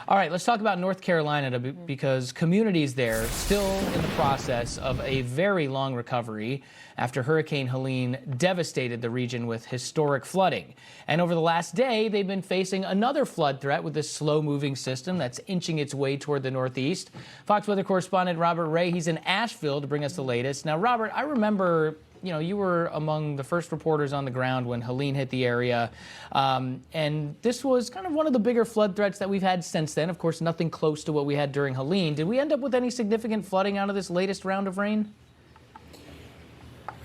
All right, let's talk about North Carolina because communities there still in the process of a very long recovery after Hurricane Helene devastated the region with historic flooding. And over the last day, they've been facing another flood threat with this slow-moving system that's inching its way toward the northeast. Fox Weather Correspondent Robert Ray, he's in Asheville to bring us the latest. Now, Robert, I remember you were among the first reporters on the ground when Helene hit the area. And this was kind of one of the bigger flood threats that we've had since then. Of course, nothing close to what we had during Helene. Did we end up with any significant flooding out of this latest round of rain?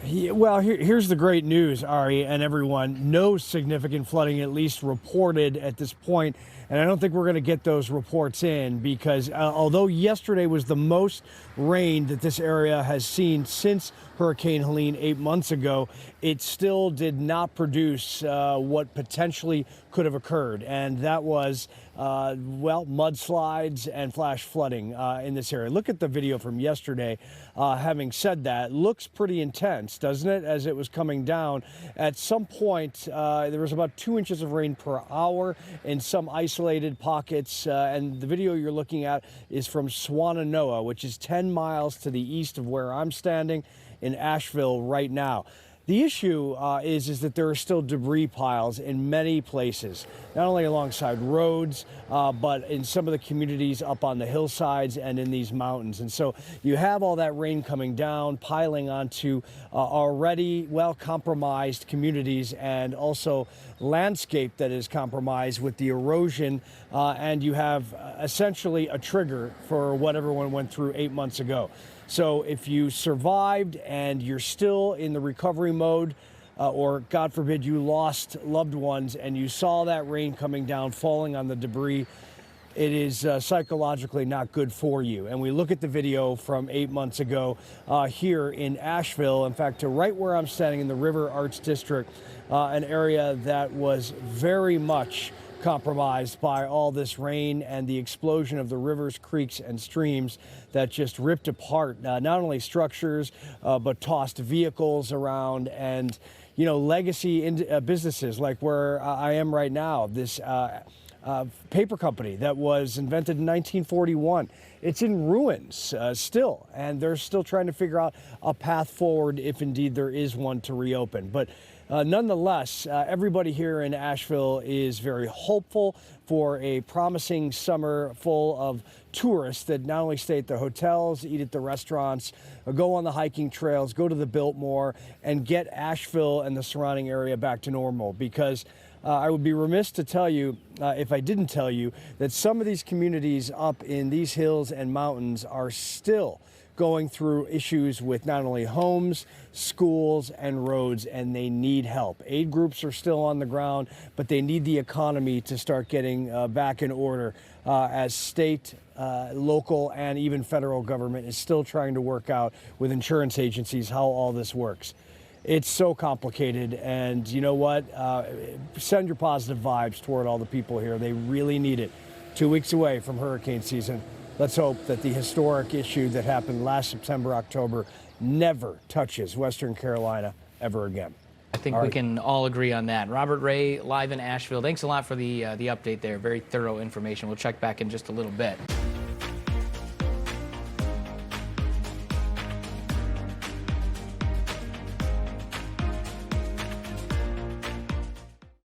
Well, here's the great news, Ari, and everyone. No significant flooding, at least reported at this point. And I don't think we're going to get those reports in because although yesterday was the most rain that this area has seen since Hurricane Helene 8 months ago, it still did not produce what potentially could have occurred. And that was, well, mudslides and flash flooding in this area. Look at the video from yesterday. Having said that, looks pretty intense, doesn't it, as it was coming down. At some point, there was about 2 inches of rain per hour in some isolated pockets. And the video you're looking at is from Swannanoa, which is 10 miles to the east of where I'm standing in Asheville right now. The issue is that there are still debris piles in many places, not only alongside roads, but in some of the communities up on the hillsides and in these mountains. And so you have all that rain coming down, piling onto already well-compromised communities and also landscape that is compromised with the erosion. And you have essentially a trigger for what everyone went through 8 months ago. So if you survived and you're still in the recovery mode, or God forbid you lost loved ones and you saw that rain coming down, falling on the debris, it is psychologically not good for you. And we look at the video from 8 months ago here in Asheville, in fact, to right where I'm standing in the River Arts District, an area that was very much compromised by all this rain and the explosion of the rivers, creeks, and streams that just ripped apart not only structures, but tossed vehicles around and, legacy businesses like where I am right now, this paper company that was invented in 1941. It's in ruins still, and they're still trying to figure out a path forward if indeed there is one to reopen. But nonetheless, everybody here in Asheville is very hopeful for a promising summer full of tourists that not only stay at the hotels, eat at the restaurants, go on the hiking trails, go to the Biltmore, and get Asheville and the surrounding area back to normal. Because I would be remiss to tell you, if I didn't tell you, that some of these communities up in these hills and mountains are still going through issues with not only homes, schools, and roads, and they need help. Aid groups are still on the ground, but they need the economy to start getting back in order as state, local, and even federal government is still trying to work out with insurance agencies how all this works. It's so complicated, and you know what? Send your positive vibes toward all the people here. They really need it. 2 weeks away from hurricane season. Let's hope that the historic issue that happened last September, October never touches Western Carolina ever again. I think we can all agree on that. Robert Ray, live in Asheville. Thanks a lot for the update there. Very thorough information. We'll check back in just a little bit.